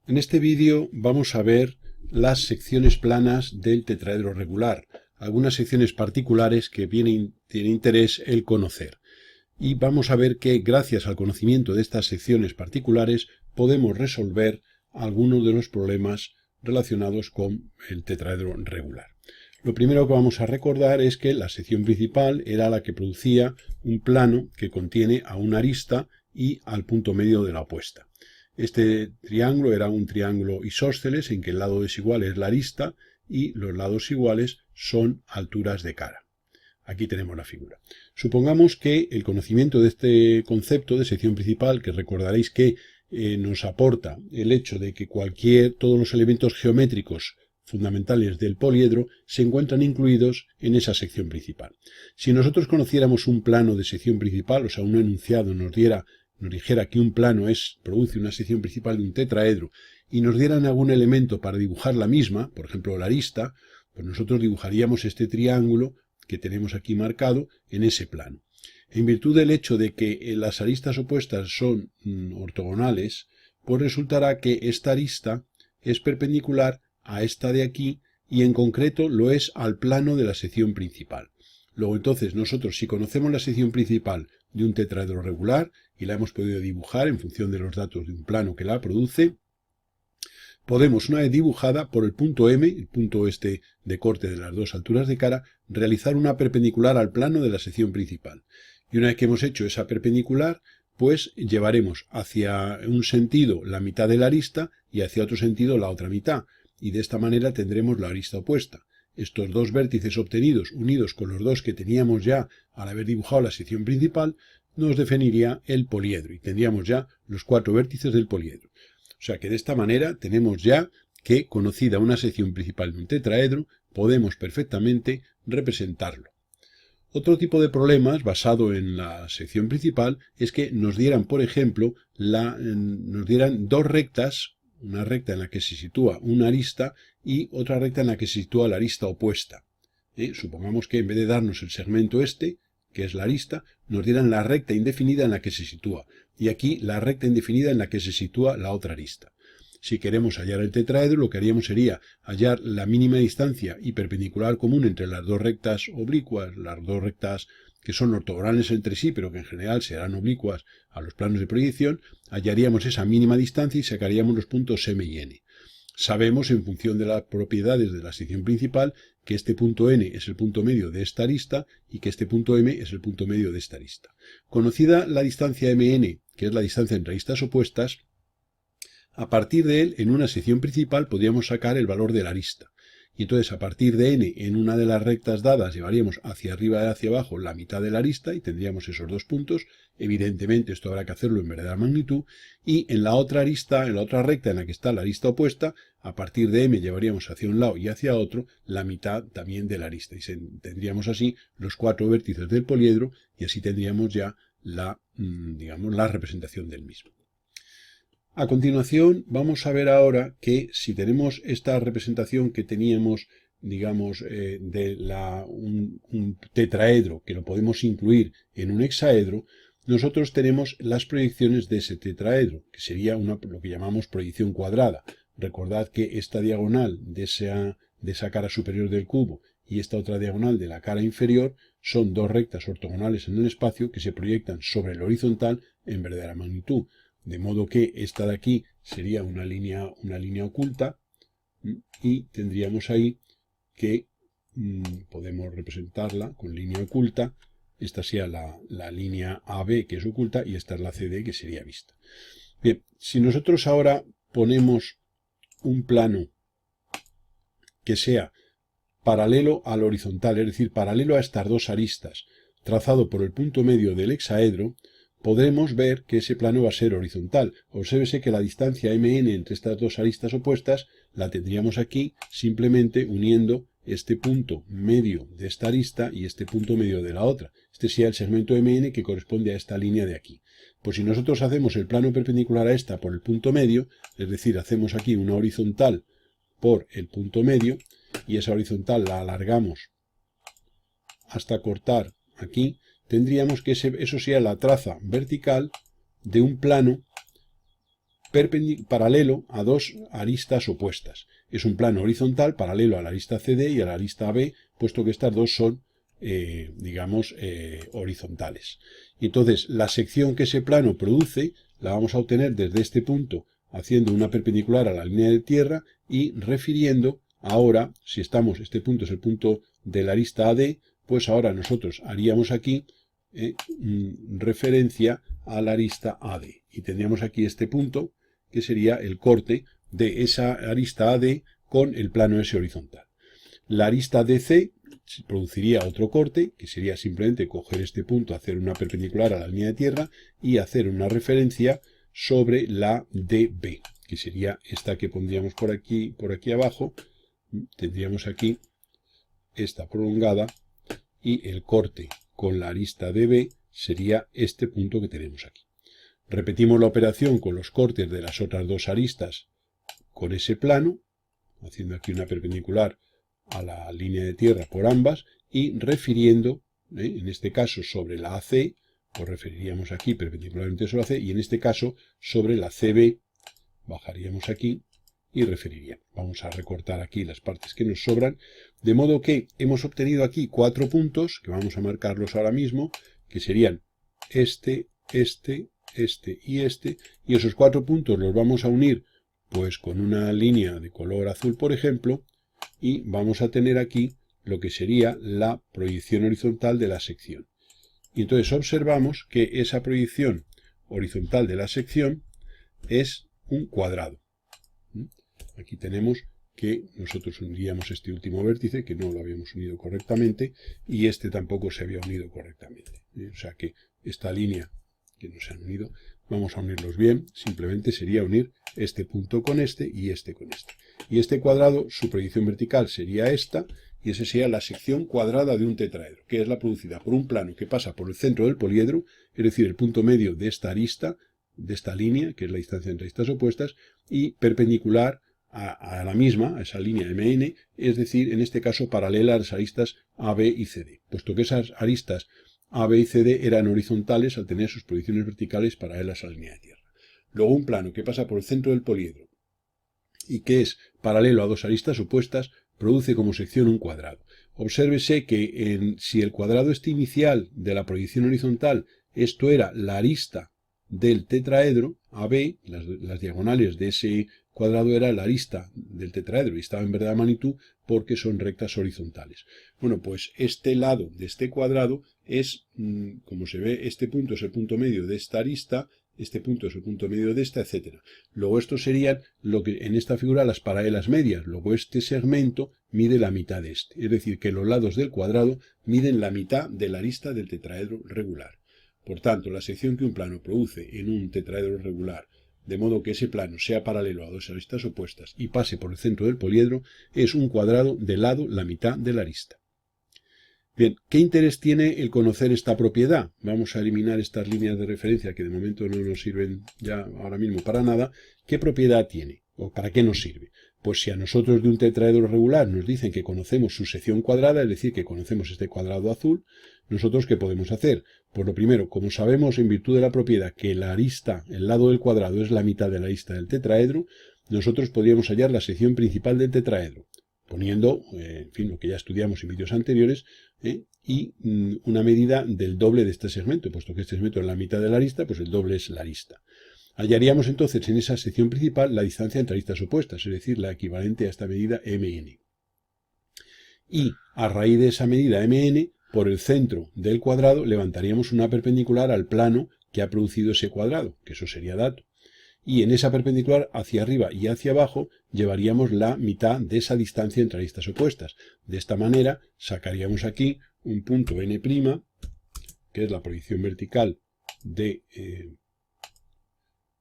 En este vídeo vamos a ver las secciones planas del tetraedro regular, algunas secciones particulares que tiene interés el conocer. Y vamos a ver que gracias al conocimiento de estas secciones particulares podemos resolver algunos de los problemas relacionados con el tetraedro regular. Lo primero que vamos a recordar es que la sección principal era la que producía un plano que contiene a una arista y al punto medio de la opuesta. Este triángulo era un triángulo isósceles en que el lado desigual es la arista y los lados iguales son alturas de cara. Aquí tenemos la figura. Supongamos que el conocimiento de este concepto de sección principal, que recordaréis que nos aporta el hecho de que todos los elementos geométricos fundamentales del poliedro se encuentran incluidos en esa sección principal. Si nosotros conociéramos un plano de sección principal, o sea, un enunciado nos dijera que un plano produce una sección principal de un tetraedro y nos dieran algún elemento para dibujar la misma, por ejemplo la arista, pues nosotros dibujaríamos este triángulo que tenemos aquí marcado en ese plano. En virtud del hecho de que las aristas opuestas son ortogonales, pues resultará que esta arista es perpendicular a esta de aquí y en concreto lo es al plano de la sección principal. Luego entonces nosotros, si conocemos la sección principal de un tetraedro regular y la hemos podido dibujar en función de los datos de un plano que la produce, podemos, una vez dibujada por el punto M, el punto este de corte de las dos alturas de cara, realizar una perpendicular al plano de la sección principal. Y una vez que hemos hecho esa perpendicular, pues llevaremos hacia un sentido la mitad de la arista y hacia otro sentido la otra mitad. Y de esta manera tendremos la arista opuesta. Estos dos vértices obtenidos, unidos con los dos que teníamos ya al haber dibujado la sección principal, nos definiría el poliedro y tendríamos ya los 4 vértices del poliedro. O sea que de esta manera tenemos ya que, conocida una sección principal de un tetraedro, podemos perfectamente representarlo. Otro tipo de problemas basado en la sección principal es que nos dieran, por ejemplo, nos dieran dos rectas, una recta en la que se sitúa una arista y otra recta en la que se sitúa la arista opuesta. Supongamos que en vez de darnos el segmento este, que es la arista, nos dieran la recta indefinida en la que se sitúa, y aquí la recta indefinida en la que se sitúa la otra arista. Si queremos hallar el tetraedro, lo que haríamos sería hallar la mínima distancia y perpendicular común entre las dos rectas oblicuas, las dos rectas que son ortogonales entre sí, pero que en general serán oblicuas a los planos de proyección, hallaríamos esa mínima distancia y sacaríamos los puntos M y N. Sabemos, en función de las propiedades de la sección principal, que este punto N es el punto medio de esta arista y que este punto M es el punto medio de esta arista. Conocida la distancia MN, que es la distancia entre aristas opuestas, a partir de él, en una sección principal, podríamos sacar el valor de la arista. Y entonces, a partir de n, en una de las rectas dadas, llevaríamos hacia arriba y hacia abajo la mitad de la arista y tendríamos esos dos puntos. Evidentemente, esto habrá que hacerlo en verdadera magnitud. Y en la otra arista, en la otra recta en la que está la arista opuesta, a partir de m llevaríamos hacia un lado y hacia otro la mitad también de la arista. Y tendríamos así los 4 vértices del poliedro y así tendríamos ya la representación del mismo. A continuación, vamos a ver ahora que si tenemos esta representación que teníamos, un tetraedro, que lo podemos incluir en un hexaedro, nosotros tenemos las proyecciones de ese tetraedro, que sería lo que llamamos proyección cuadrada. Recordad que esta diagonal de esa cara superior del cubo y esta otra diagonal de la cara inferior son dos rectas ortogonales en el espacio que se proyectan sobre el horizontal en verdadera magnitud. De modo que esta de aquí sería una línea oculta y tendríamos ahí que podemos representarla con línea oculta. Esta sería la línea AB, que es oculta, y esta es la CD, que sería vista. Bien, si nosotros ahora ponemos un plano que sea paralelo al horizontal, es decir, paralelo a estas dos aristas, trazado por el punto medio del hexaedro, podremos ver que ese plano va a ser horizontal. Obsérvese que la distancia MN entre estas dos aristas opuestas la tendríamos aquí simplemente uniendo este punto medio de esta arista y este punto medio de la otra. Este sería el segmento MN que corresponde a esta línea de aquí. Pues si nosotros hacemos el plano perpendicular a esta por el punto medio, es decir, hacemos aquí una horizontal por el punto medio y esa horizontal la alargamos hasta cortar aquí, tendríamos que eso sería la traza vertical de un plano paralelo a dos aristas opuestas. Es un plano horizontal paralelo a la arista CD y a la arista AB, puesto que estas dos son, horizontales. Y entonces, la sección que ese plano produce la vamos a obtener desde este punto, haciendo una perpendicular a la línea de tierra y refiriendo ahora, si este punto es el punto de la arista AD, pues ahora nosotros haríamos aquí referencia a la arista AD. Y tendríamos aquí este punto, que sería el corte de esa arista AD con el plano S horizontal. La arista DC produciría otro corte, que sería simplemente coger este punto, hacer una perpendicular a la línea de tierra y hacer una referencia sobre la DB, que sería esta que pondríamos por aquí abajo. Tendríamos aquí esta prolongada y el corte con la arista DB sería este punto que tenemos aquí. Repetimos la operación con los cortes de las otras dos aristas con ese plano, haciendo aquí una perpendicular a la línea de tierra por ambas y refiriendo, en este caso sobre la AC, pues referiríamos aquí perpendicularmente sobre la AC, y en este caso sobre la CB, bajaríamos aquí y referiríamos. Vamos a recortar aquí las partes que nos sobran, de modo que hemos obtenido aquí 4 puntos, que vamos a marcarlos ahora mismo, que serían este y esos 4 puntos los vamos a unir pues con una línea de color azul, por ejemplo, y vamos a tener aquí lo que sería la proyección horizontal de la sección. Y entonces observamos que esa proyección horizontal de la sección es un cuadrado. Aquí tenemos que nosotros uniríamos este último vértice, que no lo habíamos unido correctamente, y este tampoco se había unido correctamente. O sea que esta línea que no se han unido, vamos a unirlos bien, simplemente sería unir este punto con este y este con este. Y este cuadrado, su proyección vertical sería esta, y esa sería la sección cuadrada de un tetraedro, que es la producida por un plano que pasa por el centro del poliedro, es decir, el punto medio de esta arista, de esta línea, que es la distancia entre aristas opuestas, y perpendicular a la misma, a esa línea MN, es decir, en este caso paralela a las aristas AB y CD, puesto que esas aristas AB y CD eran horizontales al tener sus proyecciones verticales paralelas a la línea de tierra. Luego un plano que pasa por el centro del poliedro y que es paralelo a dos aristas opuestas, produce como sección un cuadrado. Obsérvese que si el cuadrado este inicial de la proyección horizontal, esto era la arista del tetraedro AB, las diagonales de ese cuadrado era la arista del tetraedro y estaba en verdad magnitud porque son rectas horizontales. Bueno, pues este lado de este cuadrado es, como se ve, este punto es el punto medio de esta arista, este punto es el punto medio de esta, etc. Luego estos serían lo que en esta figura las paralelas medias. Luego este segmento mide la mitad de este. Es decir, que los lados del cuadrado miden la mitad de la arista del tetraedro regular. Por tanto, la sección que un plano produce en un tetraedro regular, de modo que ese plano sea paralelo a dos aristas opuestas y pase por el centro del poliedro, es un cuadrado de lado la mitad de la arista. Bien, ¿qué interés tiene el conocer esta propiedad? Vamos a eliminar estas líneas de referencia que de momento no nos sirven ya ahora mismo para nada. ¿Qué propiedad tiene? ¿O para qué nos sirve? Pues si a nosotros de un tetraedro regular nos dicen que conocemos su sección cuadrada, es decir, que conocemos este cuadrado azul, ¿nosotros qué podemos hacer? Pues lo primero, como sabemos en virtud de la propiedad que la arista, el lado del cuadrado es la mitad de la arista del tetraedro, nosotros podríamos hallar la sección principal del tetraedro, poniendo, en fin, lo que ya estudiamos en vídeos anteriores, y una medida del doble de este segmento, puesto que este segmento es la mitad de la arista, pues el doble es la arista. Hallaríamos entonces en esa sección principal la distancia entre aristas opuestas, es decir, la equivalente a esta medida MN. Y a raíz de esa medida MN, por el centro del cuadrado levantaríamos una perpendicular al plano que ha producido ese cuadrado, que eso sería dato. Y en esa perpendicular hacia arriba y hacia abajo llevaríamos la mitad de esa distancia entre aristas opuestas. De esta manera sacaríamos aquí un punto N', que es la proyección vertical de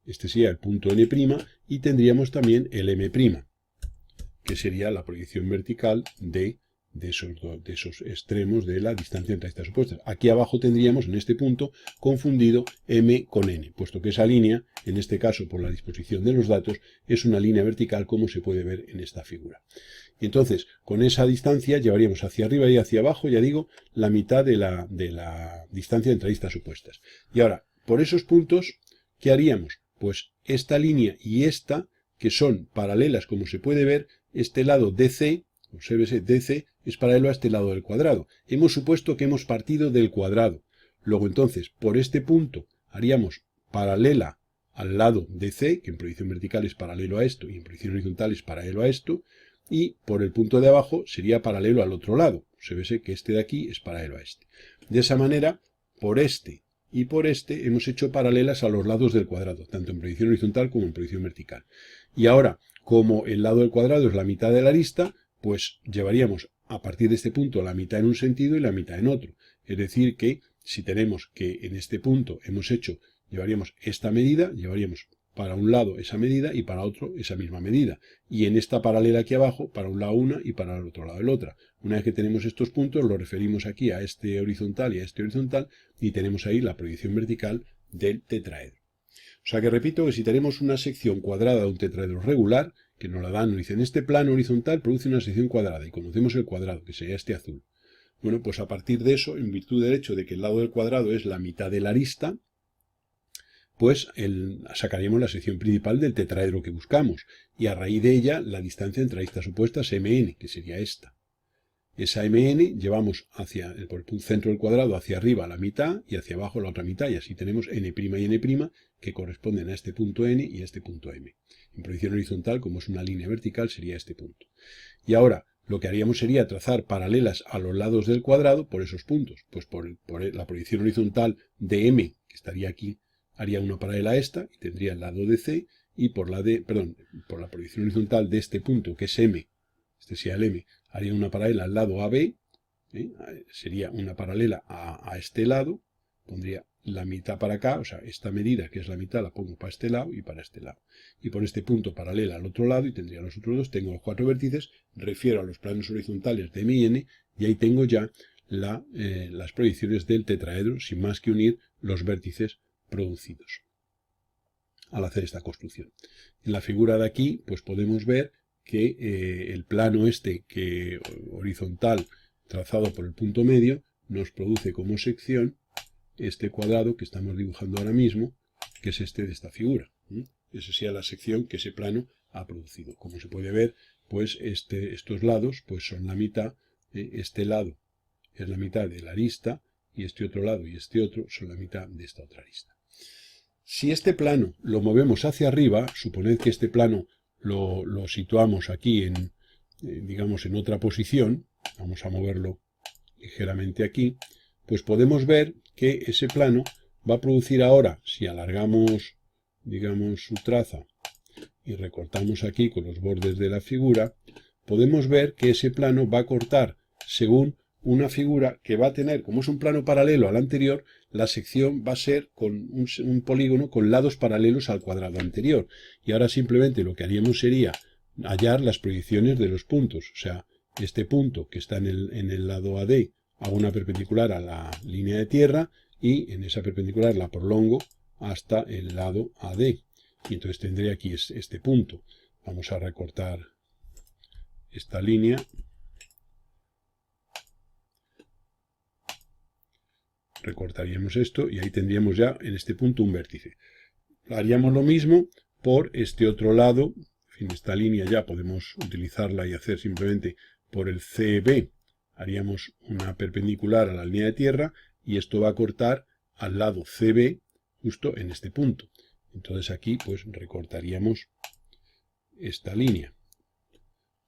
este sería el punto N', y tendríamos también el M', que sería la proyección vertical de esos extremos de la distancia entre aristas opuestas. Aquí abajo tendríamos en este punto confundido M con N, puesto que esa línea, en este caso por la disposición de los datos, es una línea vertical como se puede ver en esta figura. Y entonces, con esa distancia llevaríamos hacia arriba y hacia abajo, ya digo, la mitad de la distancia entre aristas opuestas. Y ahora, por esos puntos, ¿qué haríamos? Pues esta línea y esta, que son paralelas, como se puede ver, este lado DC, obsérvese, DC, es paralelo a este lado del cuadrado. Hemos supuesto que hemos partido del cuadrado. Luego, entonces, por este punto haríamos paralela al lado DC, que en proyección vertical es paralelo a esto, y en proyección horizontal es paralelo a esto, y por el punto de abajo sería paralelo al otro lado. Se ve que este de aquí es paralelo a este. De esa manera, por este y por este hemos hecho paralelas a los lados del cuadrado, tanto en proyección horizontal como en proyección vertical. Y ahora, como el lado del cuadrado es la mitad de la arista, pues llevaríamos a partir de este punto la mitad en un sentido y la mitad en otro. Es decir que si tenemos que en este punto hemos hecho, llevaríamos esta medida, llevaríamos para un lado esa medida y para otro esa misma medida. Y en esta paralela aquí abajo, para un lado una y para el otro lado el otra. Una vez que tenemos estos puntos, lo referimos aquí a este horizontal y a este horizontal y tenemos ahí la proyección vertical del tetraedro. O sea que repito que si tenemos una sección cuadrada de un tetraedro regular, que nos la dan, nos dicen este plano horizontal produce una sección cuadrada y conocemos el cuadrado, que sería este azul. Bueno, pues a partir de eso, en virtud del hecho de que el lado del cuadrado es la mitad de la arista, pues sacaríamos la sección principal del tetraedro que buscamos, y a raíz de ella la distancia entre aristas opuestas mn, que sería esta. Esa mn llevamos por el centro del cuadrado hacia arriba la mitad y hacia abajo la otra mitad, y así tenemos n' y n' que corresponden a este punto n y a este punto m. En proyección horizontal, como es una línea vertical, sería este punto. Y ahora, lo que haríamos sería trazar paralelas a los lados del cuadrado por esos puntos. Pues por la proyección horizontal de m, que estaría aquí, haría una paralela a esta y tendría el lado de C, y por la proyección horizontal de este punto, que es M, este sería el M, haría una paralela al lado AB, sería una paralela a este lado, pondría la mitad para acá, o sea, esta medida que es la mitad la pongo para este lado y para este lado. Y por este punto paralela al otro lado y tendría los otros dos, tengo los 4 vértices, refiero a los planos horizontales de M y N y ahí tengo ya las proyecciones del tetraedro sin más que unir los vértices producidos al hacer esta construcción. En la figura de aquí pues podemos ver que el plano horizontal trazado por el punto medio nos produce como sección este cuadrado que estamos dibujando ahora mismo, que es este de esta figura. Esa sería la sección que ese plano ha producido. Como se puede ver, pues estos lados pues son la mitad, este lado es la mitad de la arista, y este otro lado y este otro son la mitad de esta otra arista. Si este plano lo movemos hacia arriba, suponed que este plano lo situamos aquí digamos en otra posición, vamos a moverlo ligeramente aquí, pues podemos ver que ese plano va a producir ahora, si alargamos, digamos, su traza y recortamos aquí con los bordes de la figura, podemos ver que ese plano va a cortar según una figura que va a tener, como es un plano paralelo al anterior, la sección va a ser con un polígono con lados paralelos al cuadrado anterior. Y ahora simplemente lo que haríamos sería hallar las proyecciones de los puntos. O sea, este punto que está en el lado AD, hago una perpendicular a la línea de tierra y en esa perpendicular la prolongo hasta el lado AD. Y entonces tendré aquí este punto. Vamos a recortar esta línea. Recortaríamos esto y ahí tendríamos ya en este punto un vértice. Haríamos lo mismo por este otro lado. En fin, esta línea ya podemos utilizarla y hacer simplemente por el CB. Haríamos una perpendicular a la línea de tierra y esto va a cortar al lado CB justo en este punto. Entonces aquí pues recortaríamos esta línea.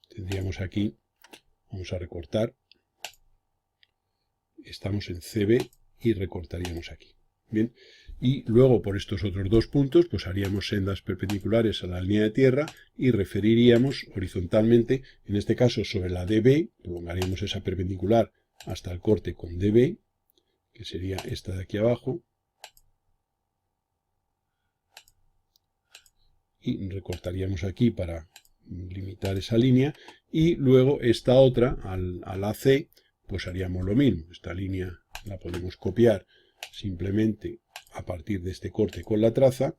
Tendríamos aquí, vamos a recortar, estamos en CB y recortaríamos aquí. Bien, y luego por estos otros dos puntos pues haríamos sendas perpendiculares a la línea de tierra y referiríamos horizontalmente, en este caso sobre la DB, prolongaríamos esa perpendicular hasta el corte con DB, que sería esta de aquí abajo, y recortaríamos aquí para limitar esa línea, y luego esta otra al AC pues haríamos lo mismo. Esta línea la podemos copiar simplemente a partir de este corte con la traza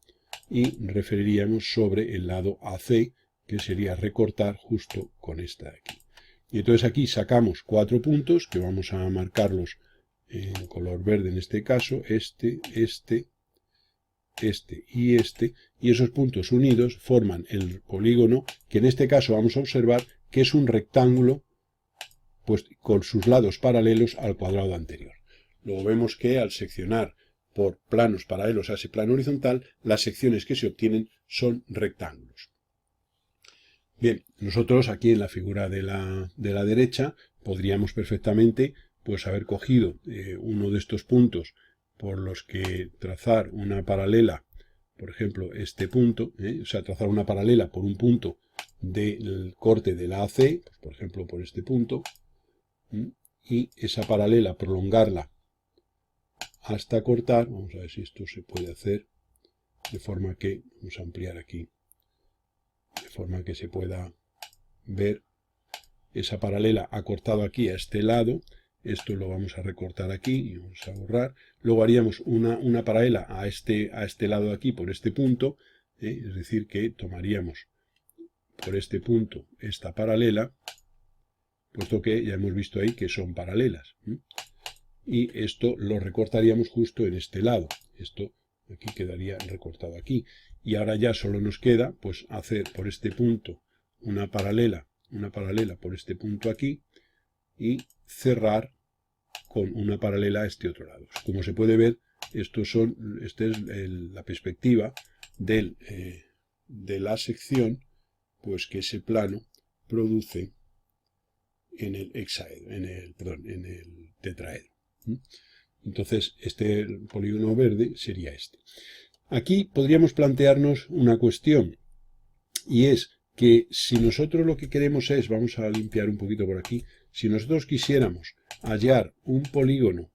y referiríamos sobre el lado AC, que sería recortar justo con esta de aquí. Y entonces aquí sacamos 4 puntos que vamos a marcarlos en color verde en este caso, este y esos puntos unidos forman el polígono, que en este caso vamos a observar que es un rectángulo pues, con sus lados paralelos al cuadrado anterior. Luego vemos que al seccionar por planos paralelos a ese plano horizontal, las secciones que se obtienen son rectángulos. Bien, nosotros aquí en la figura de la derecha podríamos perfectamente pues haber cogido uno de estos puntos por los que trazar una paralela, por ejemplo este punto, o sea, trazar una paralela por un punto del corte de la AC, por ejemplo por este punto, y esa paralela prolongarla hasta cortar. Vamos a ver si esto se puede hacer de forma que, vamos a ampliar aquí, de forma que se pueda ver esa paralela ha cortado aquí a este lado. Esto lo vamos a recortar aquí y vamos a borrar. Luego haríamos una paralela a este lado de aquí por este punto, es decir que tomaríamos por este punto esta paralela, puesto que ya hemos visto ahí que son paralelas. Y esto lo recortaríamos justo en este lado. Esto aquí quedaría recortado aquí. Y ahora ya solo nos queda pues hacer por este punto una paralela por este punto aquí y cerrar con una paralela a este otro lado. Como se puede ver, esta es la perspectiva de la sección pues que ese plano produce en el hexaedro, en el tetraedro. Entonces, este polígono verde sería este. Aquí podríamos plantearnos una cuestión, y es que si nosotros lo que queremos es, vamos a limpiar un poquito por aquí, si nosotros quisiéramos hallar un polígono,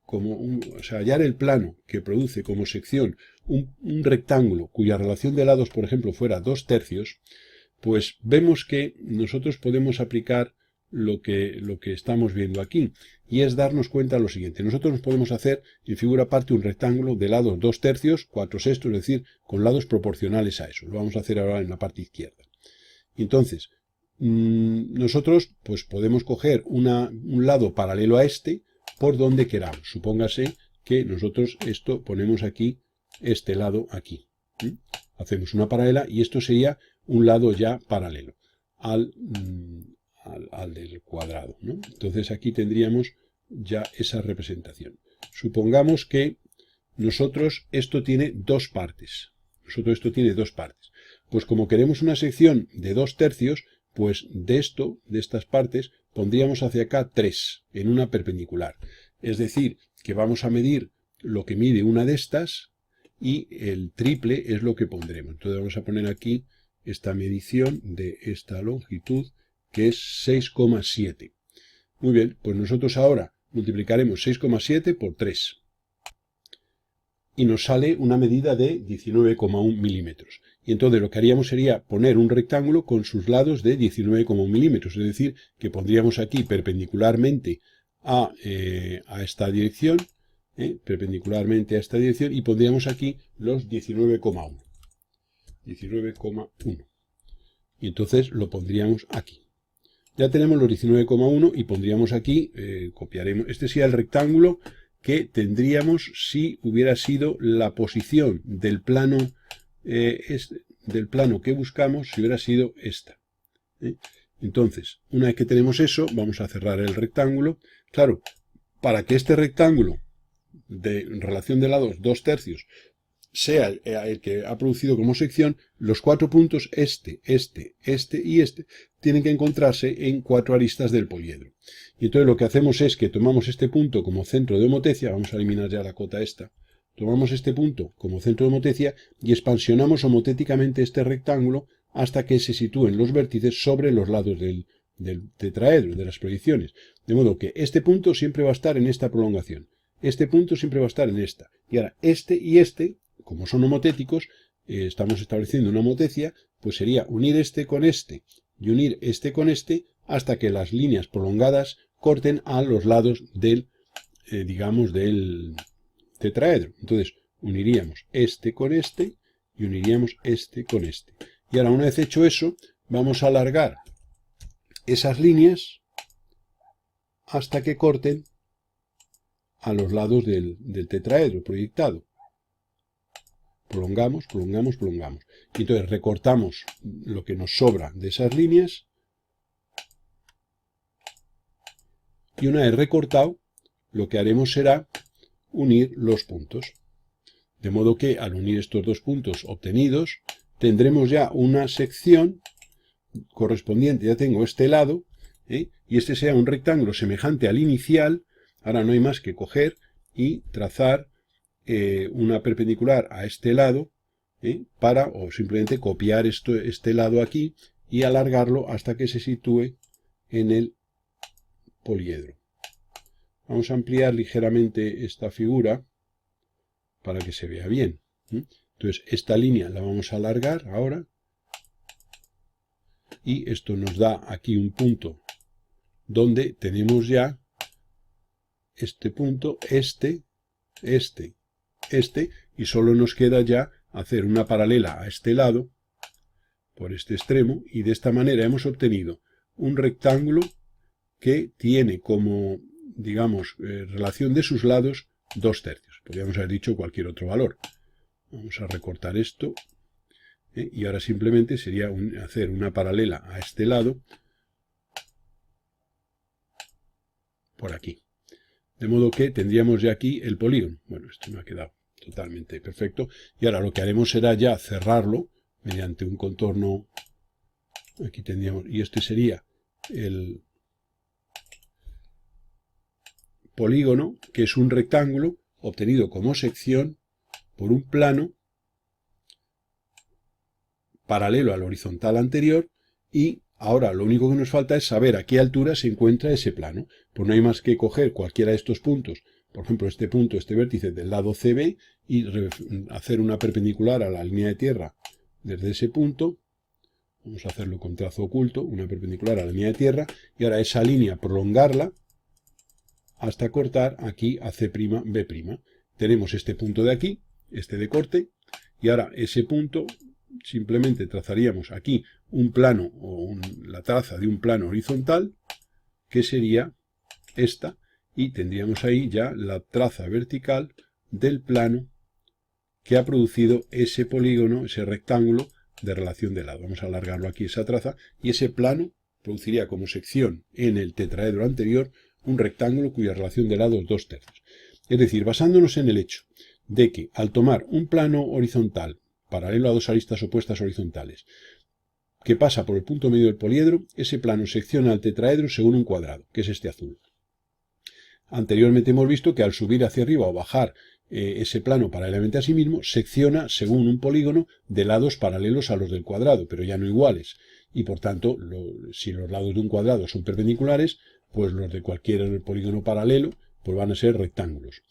o sea, hallar el plano que produce como sección un rectángulo cuya relación de lados, por ejemplo, fuera 2/3, pues vemos que nosotros podemos aplicar lo que estamos viendo aquí, y es darnos cuenta de lo siguiente. Nosotros nos podemos hacer en figura parte un rectángulo de lados 2/3, 4/6, es decir, con lados proporcionales a eso. Lo vamos a hacer ahora en la parte izquierda. Entonces, nosotros pues podemos coger un lado paralelo a este por donde queramos. Supóngase que nosotros esto ponemos aquí, este lado aquí. Hacemos una paralela y esto sería un lado ya paralelo al del cuadrado, ¿no? Entonces aquí tendríamos ya esa representación. Supongamos que nosotros esto tiene dos partes. Pues como queremos una sección de 2/3, pues de estas partes, pondríamos hacia acá 3 en una perpendicular. Es decir, que vamos a medir lo que mide una de estas y el triple es lo que pondremos. Entonces vamos a poner aquí esta medición de esta longitud, que es 6,7. Muy bien, pues nosotros ahora multiplicaremos 6,7 por 3. Y nos sale una medida de 19,1 milímetros. Y entonces lo que haríamos sería poner un rectángulo con sus lados de 19,1 milímetros. Es decir, que pondríamos aquí perpendicularmente a esta dirección, y pondríamos aquí los 19,1. 19,1. Y entonces lo pondríamos aquí. Ya tenemos los 19,1 y pondríamos aquí, copiaremos, este sería el rectángulo que tendríamos si hubiera sido la posición del plano que buscamos, si hubiera sido esta. Entonces, una vez que tenemos eso, vamos a cerrar el rectángulo. Claro, para que este rectángulo de relación de lados 2/3 sea el que ha producido como sección, los 4 puntos, este y este, tienen que encontrarse en 4 aristas del poliedro. Y entonces lo que hacemos es que tomamos este punto como centro de homotecia, vamos a eliminar ya la cota esta, tomamos este punto como centro de homotecia y expansionamos homotéticamente este rectángulo hasta que se sitúen los vértices sobre los lados del tetraedro, de las proyecciones. De modo que este punto siempre va a estar en esta prolongación, este punto siempre va a estar en esta, y ahora este y este, como son homotéticos, estamos estableciendo una homotecia, pues sería unir este con este y unir este con este hasta que las líneas prolongadas corten a los lados del, digamos, del tetraedro. Entonces, uniríamos este con este y uniríamos este con este. Y ahora, una vez hecho eso, vamos a alargar esas líneas hasta que corten a los lados del tetraedro proyectado. prolongamos, prolongamos, prolongamos. Y entonces recortamos lo que nos sobra de esas líneas. Y una vez recortado, lo que haremos será unir los puntos. De modo que al unir estos dos puntos obtenidos, tendremos ya una sección correspondiente. Ya tengo este lado, y este sea un rectángulo semejante al inicial. Ahora no hay más que coger y trazar una perpendicular a este lado, o simplemente copiar este lado aquí y alargarlo hasta que se sitúe en el poliedro. Vamos a ampliar ligeramente esta figura para que se vea bien. Entonces, esta línea la vamos a alargar ahora. Y esto nos da aquí un punto donde tenemos ya este punto, este, y solo nos queda ya hacer una paralela a este lado, por este extremo, y de esta manera hemos obtenido un rectángulo que tiene como, digamos, relación de sus lados 2/3. Podríamos haber dicho cualquier otro valor. Vamos a recortar esto. Y ahora simplemente sería hacer una paralela a este lado, por aquí. De modo que tendríamos ya aquí el polígono. Bueno, esto me ha quedado totalmente perfecto. Y ahora lo que haremos será ya cerrarlo mediante un contorno. Aquí tendríamos, y este sería el polígono, que es un rectángulo obtenido como sección por un plano paralelo al horizontal anterior, y ahora lo único que nos falta es saber a qué altura se encuentra ese plano. Pues no hay más que coger cualquiera de estos puntos, por ejemplo este punto, este vértice del lado CB, y hacer una perpendicular a la línea de tierra desde ese punto. Vamos a hacerlo con trazo oculto, una perpendicular a la línea de tierra, y ahora esa línea prolongarla hasta cortar aquí a C'B'. Tenemos este punto de aquí, este de corte, y ahora ese punto simplemente trazaríamos aquí un plano o la traza de un plano horizontal, que sería esta, y tendríamos ahí ya la traza vertical del plano que ha producido ese polígono, ese rectángulo de relación de lado. Vamos a alargarlo aquí esa traza, y ese plano produciría como sección en el tetraedro anterior un rectángulo cuya relación de lado es 2/3. Es decir, basándonos en el hecho de que al tomar un plano horizontal paralelo a dos aristas opuestas horizontales, que pasa por el punto medio del poliedro, ese plano secciona al tetraedro según un cuadrado, que es este azul. Anteriormente hemos visto que al subir hacia arriba o bajar ese plano paralelamente a sí mismo, secciona según un polígono de lados paralelos a los del cuadrado, pero ya no iguales. Y por tanto, si los lados de un cuadrado son perpendiculares, pues los de cualquier polígono paralelo pues van a ser rectángulos.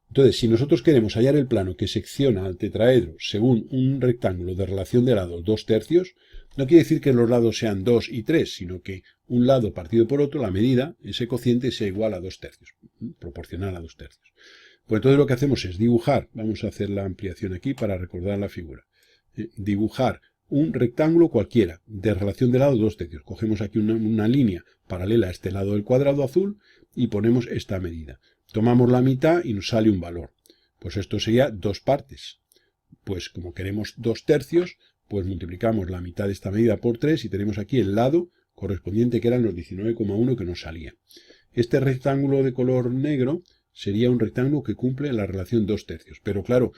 Entonces, si nosotros queremos hallar el plano que secciona al tetraedro según un rectángulo de relación de lados 2/3, no quiere decir que los lados sean 2 y 3, sino que un lado partido por otro, la medida, ese cociente sea igual a 2/3, proporcional a 2/3. Pues entonces lo que hacemos es dibujar, vamos a hacer la ampliación aquí para recordar la figura, dibujar un rectángulo cualquiera de relación de lado 2/3. Cogemos aquí una línea paralela a este lado del cuadrado azul y ponemos esta medida. Tomamos la mitad y nos sale un valor. Pues esto sería 2 partes. Pues como queremos 2/3, pues multiplicamos la mitad de esta medida por 3 y tenemos aquí el lado correspondiente, que eran los 19,1 que nos salía. Este rectángulo de color negro sería un rectángulo que cumple la relación 2/3. Pero claro,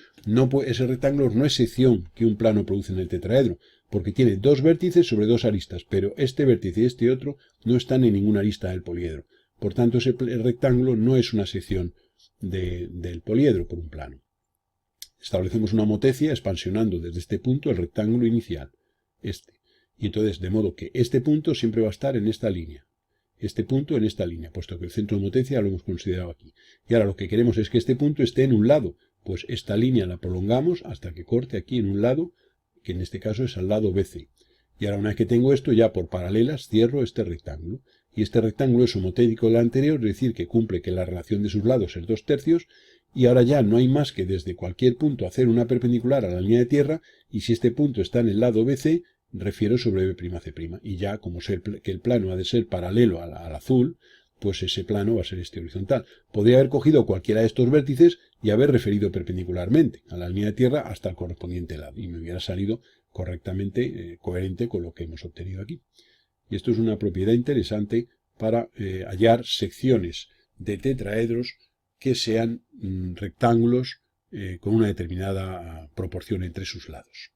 ese rectángulo no es sección que un plano produce en el tetraedro, porque tiene dos vértices sobre dos aristas, pero este vértice y este otro no están en ninguna arista del poliedro. Por tanto, ese rectángulo no es una sección del poliedro por un plano. Establecemos una homotecia expansionando desde este punto el rectángulo inicial, este. Y entonces, de modo que este punto siempre va a estar en esta línea. Este punto en esta línea, puesto que el centro de homotecia lo hemos considerado aquí. Y ahora lo que queremos es que este punto esté en un lado, pues esta línea la prolongamos hasta que corte aquí en un lado, que en este caso es al lado BC. Y ahora una vez que tengo esto, ya por paralelas cierro este rectángulo. Y este rectángulo es homotético del anterior, es decir, que cumple que la relación de sus lados es 2/3, y ahora ya no hay más que desde cualquier punto hacer una perpendicular a la línea de tierra, y si este punto está en el lado BC, refiero sobre B'C', y ya como sé que el plano ha de ser paralelo al azul, pues ese plano va a ser este horizontal. Podría haber cogido cualquiera de estos vértices y haber referido perpendicularmente a la línea de tierra hasta el correspondiente lado, y me hubiera salido correctamente coherente con lo que hemos obtenido aquí. Y esto es una propiedad interesante para hallar secciones de tetraedros que sean rectángulos con una determinada proporción entre sus lados.